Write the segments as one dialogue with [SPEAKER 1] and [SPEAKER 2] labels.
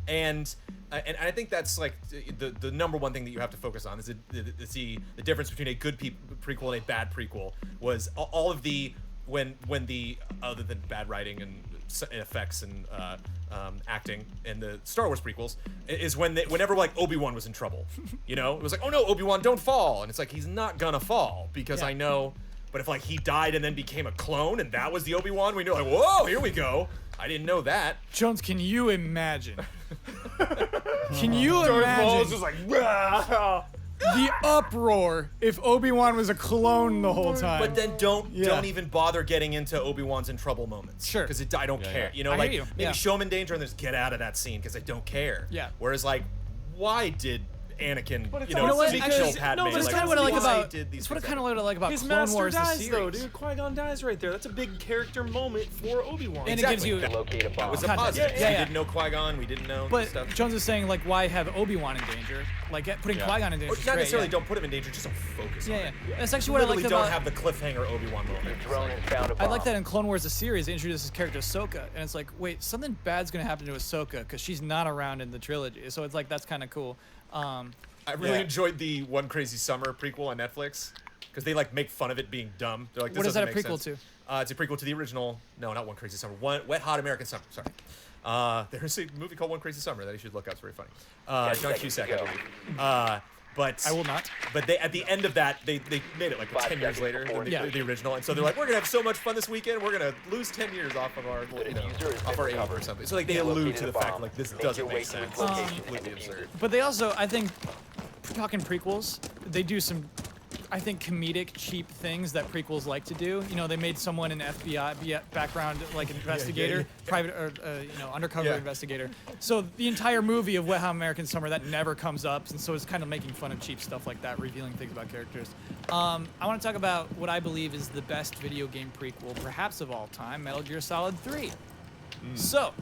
[SPEAKER 1] And I think that's like the number one thing that you have to focus on is the difference between a good prequel and a bad prequel was all of the when the other than bad writing and effects and acting in the Star Wars prequels is whenever like Obi-Wan was in trouble, you know, it was like, oh no, Obi-Wan, don't fall, and it's like he's not gonna fall because I know. But if like he died and then became a clone and that was the Obi-Wan, we know like, whoa, here we go. I didn't know that.
[SPEAKER 2] Jones, can you imagine? Can you
[SPEAKER 3] Darth
[SPEAKER 2] imagine
[SPEAKER 3] Maul's just like, "Rah!"
[SPEAKER 2] the uproar if Obi-Wan was a clone the whole time?
[SPEAKER 1] But then don't even bother getting into Obi-Wan's in trouble moments.
[SPEAKER 2] Sure.
[SPEAKER 1] Because I don't care. You know,
[SPEAKER 2] I
[SPEAKER 1] like
[SPEAKER 2] hear you.
[SPEAKER 1] maybe show him in danger and then just get out of that scene because I don't care.
[SPEAKER 2] Yeah.
[SPEAKER 1] Whereas like, why did Anakin,
[SPEAKER 3] But it's
[SPEAKER 1] you know,
[SPEAKER 3] also
[SPEAKER 1] kill
[SPEAKER 3] because-
[SPEAKER 1] Padme?
[SPEAKER 3] no, but
[SPEAKER 2] That's
[SPEAKER 3] it's
[SPEAKER 2] kind of what I like
[SPEAKER 1] why
[SPEAKER 2] about.
[SPEAKER 1] did these
[SPEAKER 2] It's what I
[SPEAKER 1] things
[SPEAKER 2] kind of
[SPEAKER 1] happen?
[SPEAKER 2] like about
[SPEAKER 3] His
[SPEAKER 2] Clone
[SPEAKER 3] master
[SPEAKER 2] Wars, the
[SPEAKER 3] dies
[SPEAKER 2] series.
[SPEAKER 3] though, dude. Qui-Gon dies right there. That's a big character moment for Obi-Wan.
[SPEAKER 2] And it gives you.
[SPEAKER 4] Locate a
[SPEAKER 1] That
[SPEAKER 4] bomb.
[SPEAKER 1] was a
[SPEAKER 2] Context.
[SPEAKER 1] positive.
[SPEAKER 2] Yeah,
[SPEAKER 1] We
[SPEAKER 2] yeah.
[SPEAKER 1] didn't know Qui-Gon. We didn't know
[SPEAKER 2] But
[SPEAKER 1] stuff.
[SPEAKER 2] Jones is saying like, why have Obi-Wan in danger? Like putting Qui-Gon in danger.
[SPEAKER 1] Or
[SPEAKER 2] is
[SPEAKER 1] not
[SPEAKER 2] great,
[SPEAKER 1] necessarily
[SPEAKER 2] yeah.
[SPEAKER 1] don't put him in danger, just don't focus on
[SPEAKER 2] Yeah,
[SPEAKER 1] it.
[SPEAKER 2] yeah. That's actually what I
[SPEAKER 1] Literally
[SPEAKER 2] liked
[SPEAKER 1] don't
[SPEAKER 2] about.
[SPEAKER 1] have the cliffhanger Obi-Wan moment.
[SPEAKER 4] Your
[SPEAKER 1] It's
[SPEAKER 4] drone
[SPEAKER 1] like-
[SPEAKER 4] has found a bomb.
[SPEAKER 2] I like that in Clone Wars, the series, they introduced this character Ahsoka, and it's like, wait, something bad's gonna happen to Ahsoka because she's not around in the trilogy. So it's like that's kind of cool.
[SPEAKER 1] I really enjoyed the One Crazy Summer prequel on Netflix because they like make fun of it being dumb. They're like, this
[SPEAKER 2] What is that a
[SPEAKER 1] doesn't make
[SPEAKER 2] prequel
[SPEAKER 1] sense. It's a prequel to the original. No, not One Crazy Summer. Wet Hot American Summer. Sorry. There's a movie called One Crazy Summer that you should look up. It's very funny. John
[SPEAKER 4] seconds
[SPEAKER 1] Cusack,
[SPEAKER 4] to
[SPEAKER 1] I
[SPEAKER 4] go.
[SPEAKER 1] believe. But
[SPEAKER 2] I will not.
[SPEAKER 1] But they at the end of that they made it like 10 years
[SPEAKER 4] seconds
[SPEAKER 1] later
[SPEAKER 4] before
[SPEAKER 1] than the original, and so they're like, we're gonna have so much fun this weekend. We're gonna lose 10 years off of our
[SPEAKER 4] diffuser has
[SPEAKER 1] off
[SPEAKER 4] been
[SPEAKER 1] our age
[SPEAKER 4] recovered.
[SPEAKER 1] or something. So like they
[SPEAKER 4] You
[SPEAKER 1] allude
[SPEAKER 4] located
[SPEAKER 1] to the
[SPEAKER 4] a
[SPEAKER 1] fact
[SPEAKER 4] bomb.
[SPEAKER 1] like this
[SPEAKER 4] Make
[SPEAKER 1] doesn't
[SPEAKER 4] your way
[SPEAKER 1] make
[SPEAKER 4] to its
[SPEAKER 1] sense.
[SPEAKER 4] location
[SPEAKER 1] It's
[SPEAKER 4] and
[SPEAKER 1] completely
[SPEAKER 4] defuse
[SPEAKER 1] absurd.
[SPEAKER 4] it.
[SPEAKER 2] But they also, I think, talking prequels, they do some, I think, comedic, cheap things that prequels like to do. You know, they made someone an FBI background, like investigator, private or undercover
[SPEAKER 1] Yeah.
[SPEAKER 2] investigator. So the entire movie of Wet Hot American Summer that never comes up, and so it's kind of making fun of cheap stuff like that, revealing things about characters. I want to talk about what I believe is the best video game prequel, perhaps of all time, Metal Gear Solid 3. So,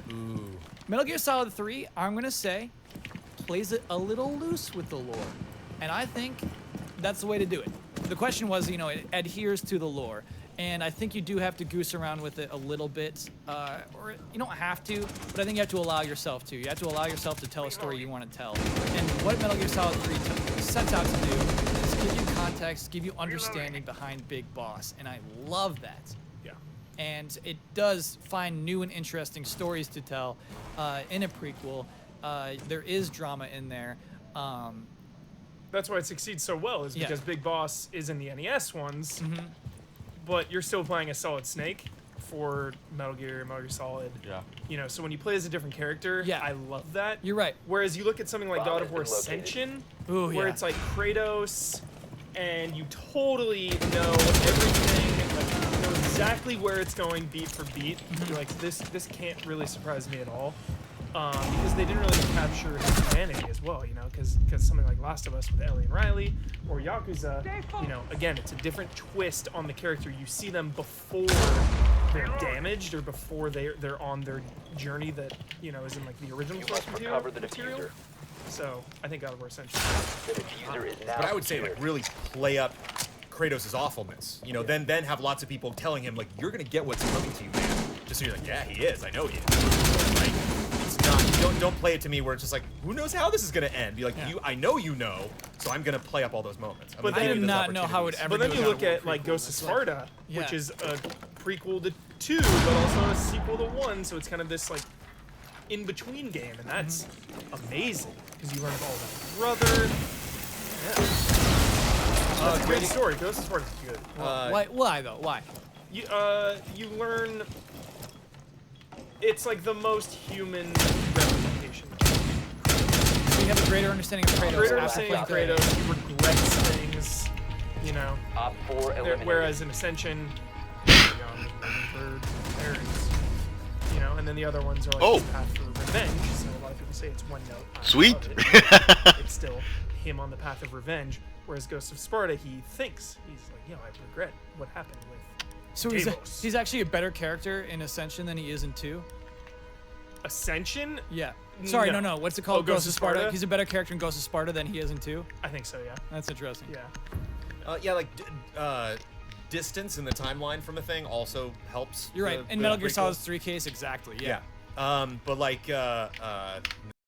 [SPEAKER 2] Metal Gear Solid 3, I'm gonna say, plays it a little loose with the lore, and I think that's the way to do it. The question was, you know, it adheres to the lore, and I think you do have to goose around with it a little bit, or you don't have to, but I think you have to allow yourself to. You have to allow yourself to tell a story you want to tell. And what Metal Gear Solid 3 sets out to do is give you context, give you understanding behind Big Boss, and I love that.
[SPEAKER 3] Yeah.
[SPEAKER 2] And it does find new and interesting stories to tell in a prequel. There is drama in there.
[SPEAKER 3] That's why it succeeds so well, is
[SPEAKER 2] Yeah.
[SPEAKER 3] because Big Boss is in the NES ones, but you're still playing a Solid Snake for Metal Gear Solid.
[SPEAKER 5] Yeah.
[SPEAKER 3] You know, so when you play as a different character,
[SPEAKER 2] Yeah.
[SPEAKER 3] I love that.
[SPEAKER 2] You're right.
[SPEAKER 3] Whereas you look at something like
[SPEAKER 4] Bomb
[SPEAKER 3] God
[SPEAKER 4] has
[SPEAKER 3] of War
[SPEAKER 4] been located.
[SPEAKER 3] Ascension,
[SPEAKER 2] Ooh,
[SPEAKER 3] where
[SPEAKER 2] yeah.
[SPEAKER 3] it's like Kratos, and you totally know everything, like you know exactly where it's going beat for beat. You're like, this can't really surprise me at all. Because they didn't really capture his humanity as well, you know, because something like Last of Us with Ellie and Riley or Yakuza, you know, again, it's a different twist on the character. You see them before they're damaged or before they're on their journey that, you know, is in like the original
[SPEAKER 4] You
[SPEAKER 3] source
[SPEAKER 4] must recover the
[SPEAKER 3] material.
[SPEAKER 4] diffuser.
[SPEAKER 3] So I think God of War Ascension.
[SPEAKER 4] The diffuser is now
[SPEAKER 1] But I would say like
[SPEAKER 4] secured.
[SPEAKER 1] really play up Kratos' awfulness. You know, then have lots of people telling him like, you're gonna get what's coming to you, man. Just so you're like, yeah, he is. I know he is. But, like, it's not. Don't play it to me where it's just like, who knows how this is gonna end? Be like,
[SPEAKER 2] Yeah.
[SPEAKER 1] I know you know, so I'm gonna play up all those moments. I'm
[SPEAKER 3] But
[SPEAKER 1] gonna
[SPEAKER 2] I
[SPEAKER 1] give
[SPEAKER 2] did
[SPEAKER 1] you those
[SPEAKER 2] not know how it
[SPEAKER 1] opportunities.
[SPEAKER 2] ever
[SPEAKER 3] But then
[SPEAKER 2] go
[SPEAKER 3] you
[SPEAKER 2] down
[SPEAKER 3] look
[SPEAKER 2] a
[SPEAKER 3] at like
[SPEAKER 2] prequel.
[SPEAKER 3] Ghost of
[SPEAKER 2] It's like-
[SPEAKER 3] Sparta,
[SPEAKER 2] yeah.
[SPEAKER 3] which is a prequel to 2, but also a sequel to 1. So it's kind of this like in between game, and that's amazing because you learn all about brother. Yeah. That's a great story. Ghost of Sparta is good.
[SPEAKER 2] Why though? Why?
[SPEAKER 3] You learn. It's like the most human representation.
[SPEAKER 2] So you have a greater understanding of Kratos.
[SPEAKER 3] Greater
[SPEAKER 2] after
[SPEAKER 3] understanding of
[SPEAKER 2] playing through it.
[SPEAKER 3] Kratos, he regrets things, you know.
[SPEAKER 4] Op 4 eliminated.
[SPEAKER 3] Whereas in Ascension, young, bird, parents, you know, and then the other ones are like
[SPEAKER 5] Oh.
[SPEAKER 3] his path for revenge. So a lot of people say it's one note. I
[SPEAKER 5] Sweet.
[SPEAKER 3] love it. It's still him on the path of revenge. Whereas Ghost of Sparta, he thinks he's like, I regret what happened with.
[SPEAKER 2] So
[SPEAKER 3] Deimos.
[SPEAKER 2] he's actually a better character in Ascension than he is in 2?
[SPEAKER 3] Ascension?
[SPEAKER 2] Yeah. Sorry,
[SPEAKER 3] No.
[SPEAKER 2] no. What's it called?
[SPEAKER 3] Oh, Ghost of Sparta?
[SPEAKER 2] He's a better character in Ghost of Sparta than he is in 2?
[SPEAKER 3] I think so, yeah.
[SPEAKER 2] That's interesting.
[SPEAKER 3] Yeah.
[SPEAKER 1] Yeah, like distance in the timeline from a thing also helps.
[SPEAKER 2] You're right. In Metal Gear Solid 3 case, exactly. Yeah.
[SPEAKER 1] But like